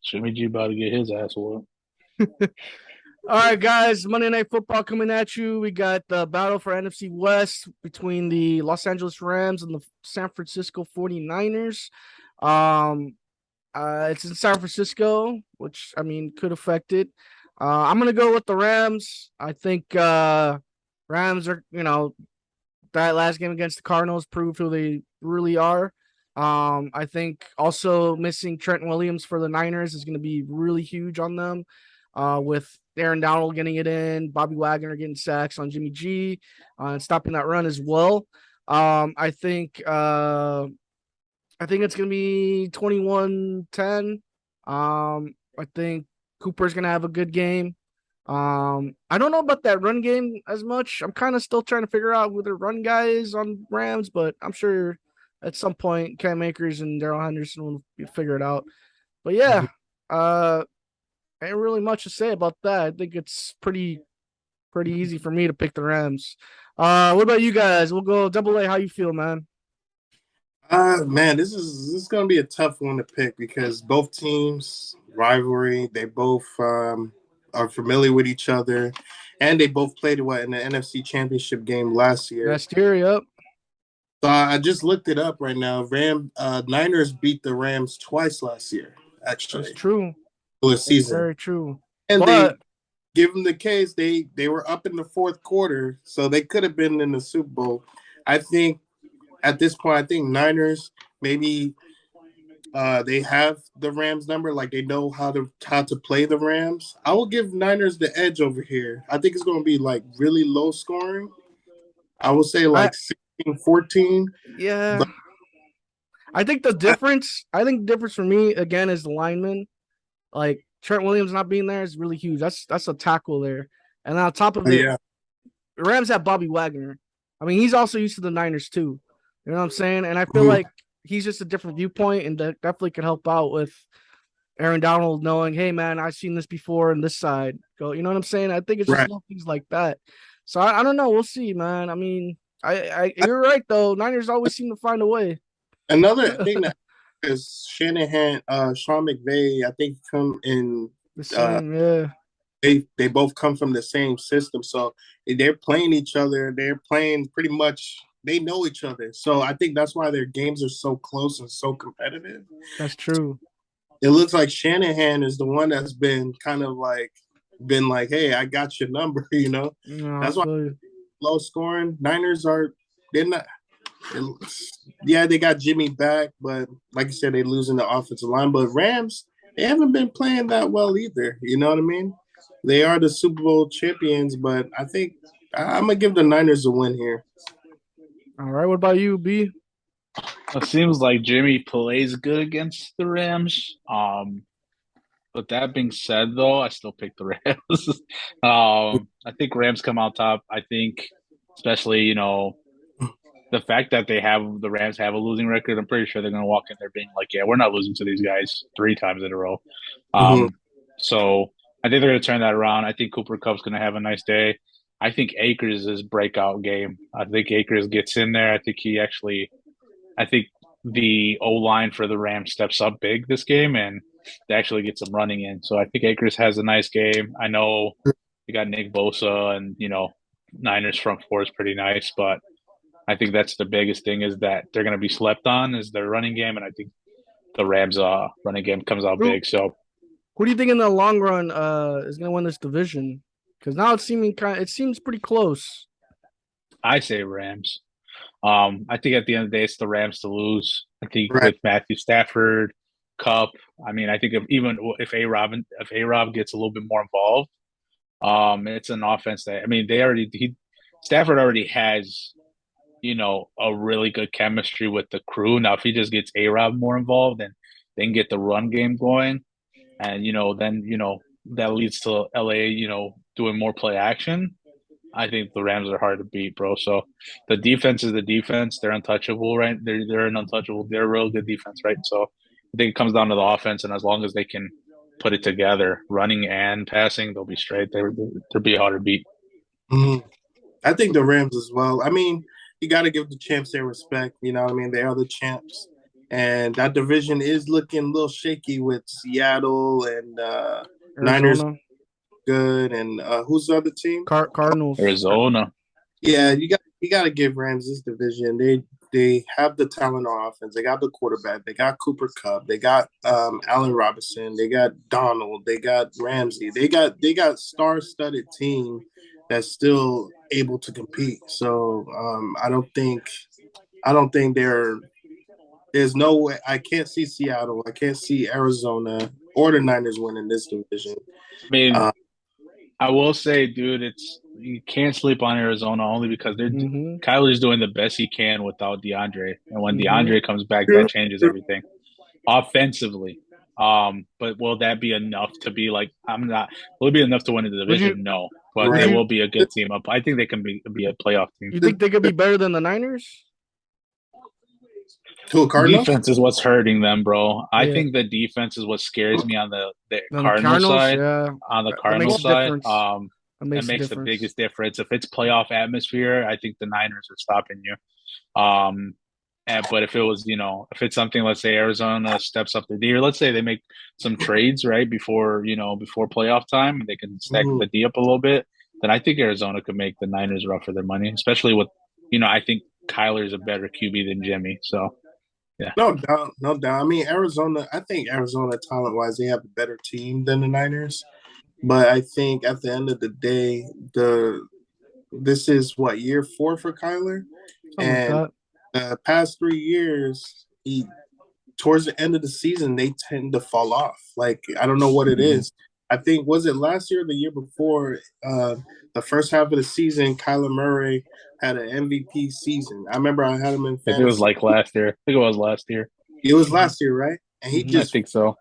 Jimmy G about to get his ass whooped. All right, guys, Monday Night Football coming at you. We got the battle for NFC West between the Los Angeles Rams and the San Francisco 49ers. Um, it's in San Francisco, which I mean could affect it. I'm gonna go with the Rams. I think Rams are, that last game against the Cardinals proved who they really are. I think also missing Trent Williams for the Niners is going to be really huge on them. With Aaron Donald getting it in, Bobby Wagner getting sacks on Jimmy G, and stopping that run as well. I think it's gonna be 21-10. I think Cooper's gonna have a good game. I don't know about that run game as much. I'm kind of still trying to figure out who the run guy is on Rams, but I'm sure at some point Cam Akers and Daryl Henderson will figure it out. But yeah, uh, ain't really much to say about that. I think it's pretty easy for me to pick the Rams. What about you guys? We'll go double A. How you feel, man? Man, this is gonna be a tough one to pick because both teams rivalry. They both are familiar with each other, and they both played what in the NFC Championship game last year. Last year, yep, So I just looked it up right now. Niners beat the Rams twice last year, that's actually, true. for the That's season, very true. and they But give them the case. They were up in the fourth quarter, so they could have been in the Super Bowl. I think at this point, I think Niners maybe they have the Rams number, like they know how to play the Rams. I will give Niners the edge over here. I think it's going to be like really low scoring. I would say I like 16-14. yeah, But I think the difference for me again is the lineman. Like Trent Williams not being there is really huge. That's a tackle there. And on top of it, yeah, the Rams have Bobby Wagner. I mean, he's also used to the Niners too. You know what I'm saying? And I feel mhm, like he's just a different viewpoint and definitely could help out with Aaron Donald knowing, hey man, I've seen this before in this side. Go, you know what I'm saying? I think it's just right. little things like that. So I don't know. We'll see, man. I mean, you're right though. Niners always seem to find a way. Another thing that is Shanahan, Sean McVay. I think come in. The Uh, same, yeah. they both come from the same system, so they're playing each other. They're playing pretty much. They know each other, so I think that's why their games are so close and so competitive. That's true. It looks like Shanahan is the one that's been kind of like been like, hey, I got your number, you know. No, I That's why feel you. low scoring. Niners are they're not yeah, they got Jimmy back, but like you said, they're losing the offensive line. But Rams, they haven't been playing that well either. You know what I mean? They are the Super Bowl champions, but I think I'm gonna give the Niners a win here. All right. What about you, B? It seems like Jimmy plays good against the Rams. But that being said, though, I still pick the Rams. I think Rams come out top. I think, especially the fact that the Rams have a losing record. I'm pretty sure they're going to walk in there being like, "Yeah, we're not losing to these guys three times in a row." Mm-hmm. So I think they're going to turn that around. I think Cooper Cup's going to have a nice day. I think Akers is breakout game. I think Akers gets in there. I think the O line for the Rams steps up big this game and they actually get some running in. So I think Akers has a nice game. I know you got Nick Bosa and Niners front four is pretty nice, but I think that's the biggest thing is that they're going to be slept on is their running game, and I think the Rams running game comes out Who big. So who do you think in the long run is gonna win this division? Because now it's seeming it seems pretty close. I say Rams. I think at the end of the day, it's the Rams to lose. I think Right. with Matthew Stafford, Cup. I mean, I think even if A Rob gets a little bit more involved, it's an offense that I mean Stafford already has a really good chemistry with the crew. Now, if he just gets A Rob more involved and then get the run game going, and then that leads to LA, doing more play action. I think the Rams are hard to beat, bro. So the defense is the defense. They're untouchable, right? They're an untouchable. They're a real good defense, right? So I think it comes down to the offense, and as long as they can put it together, running and passing, they'll be straight. They'll be hard to beat. Mm-hmm. I think the Rams as well. I mean, you got to give the champs their respect. You know what I mean? They are the champs. and that division is looking a little shaky with Seattle and Niners Arizona, good, and who's the other team? Cardinals. Arizona. Yeah, you got to give Rams this division. They have the talent on offense. They got the quarterback. They got Cooper Kupp. They got Allen Robinson. They got Donald. They got Ramsey. They got star-studded team that's still able to compete. So I don't think there's no way. I can't see Seattle. I can't see Arizona or the Niners winning this division. I mean, Uh, I will say, dude, you can't sleep on Arizona only because Mm-hmm. Kyler's doing the best he can without DeAndre, and when Mm-hmm. DeAndre comes back, that changes everything offensively. But will that be enough to be like? I'm not. Will it be enough to win the Would you division? No, but would they right. you will be a good team up. I think they can be a playoff team. you think they could be better than the Niners? To a Cardinals? Defense is what's hurting them, bro. I Yeah. think the defense is what scares me on the On the Cardinal Cardinals, side. yeah. On the That makes Cardinal a side, difference. That that makes a makes the difference. biggest difference. If it's playoff atmosphere, I think the Niners are stopping you. But if it was, if it's something, let's say Arizona steps up the deer, let's say they make some trades right before playoff time, and they can stack Mhm. the D up a little bit, then I think Arizona could make the Niners rough for their money, especially with, I think Kyler's a better QB than Jimmy. So yeah, No doubt, no doubt. I mean, Arizona. I think Arizona, talent-wise, they have a better team than the Niners. But I think at the end of the day, this is what, year 4 for Kyler, Something like and that. the past 3 years, towards the end of the season, they tend to fall off. Like, I don't know what it Mhm. is. I think, was it last year or the year before? The first half of the season, Kyler Murray had an MVP season. I remember I had him in I think it was fantasy. like last year. I think it was last year. It was Mm-hmm. last year, right? And he Mm-hmm. I just think so.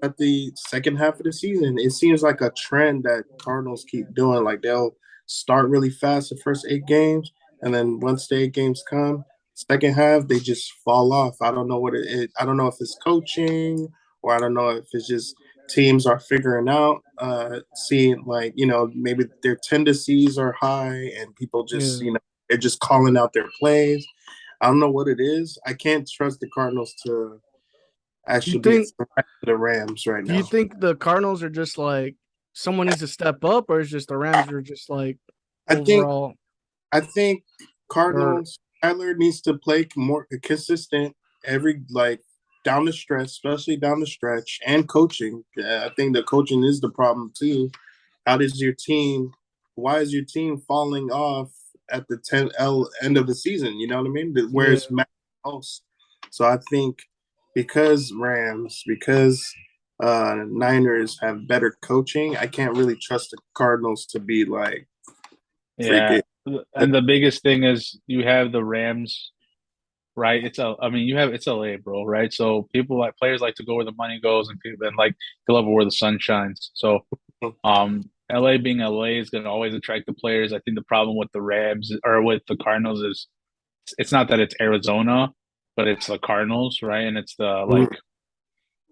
at the second half of the season, it seems like a trend that Cardinals keep doing. Like, they'll start really fast the first 8 games, and then once the 8 games come, second half they just fall off. I don't know what it is. I don't know if it's coaching, or I don't know if it's just teams are figuring out, seeing, like, maybe their tendencies are high and people just, Yeah. they're just calling out their plays. I don't know what it is. I can't trust the Cardinals to Do you actually be a think threat to the Rams right do you now. think the Cardinals are just like someone needs to step up, or is just the Rams are just like I think overall I think or Cardinals Tyler needs to play more consistent every, like, down the stretch, especially down the stretch, and coaching. I think the coaching is the problem too. How does your team? Why is your team falling off at the end of the season? You know what I mean? Where yeah. it's most. So I think because Niners have better coaching, I can't really trust the Cardinals to be like Yeah. freaking. And the biggest thing is you have the Rams, right? I mean, it's LA, bro, right? So players like to go where the money goes, and people and like they love where the sun shines. So, LA being LA is going to always attract the players. I think the problem with the Rams or with the Cardinals is it's not that it's Arizona, but it's the Cardinals, right? And it's the like,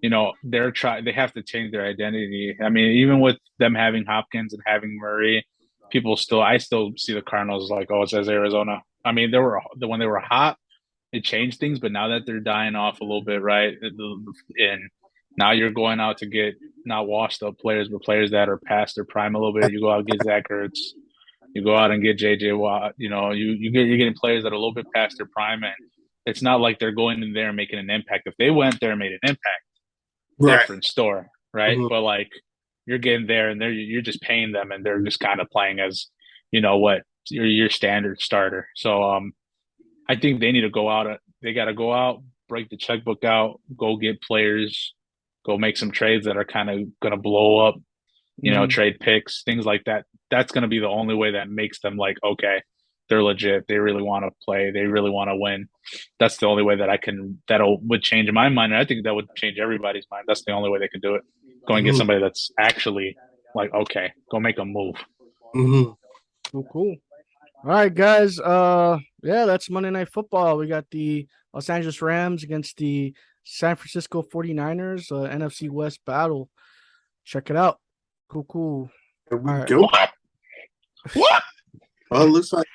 they have to change their identity. I mean, even with them having Hopkins and having Murray, I still see the Cardinals like, oh, it says Arizona. I mean, when they were hot, it changed things, but now that they're dying off a little bit, right? And now you're going out to get not washed up players, but players that are past their prime a little bit. You go out and get Zach Ertz. You go out and get JJ Watt. You're getting players that are a little bit past their prime, and it's not like they're going in there and making an impact. If they went there and made an impact, Right. different store, right? Mhm. But like you're getting there and you're just paying them, and they're just kind of playing as what your standard starter. So I think they need to go out. They got to go out, break the checkbook out, go get players, go make some trades that are kind of going to blow up. Mm, Trade picks, things like that. That's going to be the only way that makes them like, okay, they're legit. They really want to play. They really want to win. That's the only way would change my mind. And I think that would change everybody's mind. That's the only way they can do it. Go and get Mhm. somebody that's actually like, okay, go make a move. Mhm. cool. All right, guys. Yeah, that's Monday Night Football. We got the Los Angeles Rams against the San Francisco 49ers, NFC West battle. Check it out. Cool. Here we All right. go. What? Well, it looks like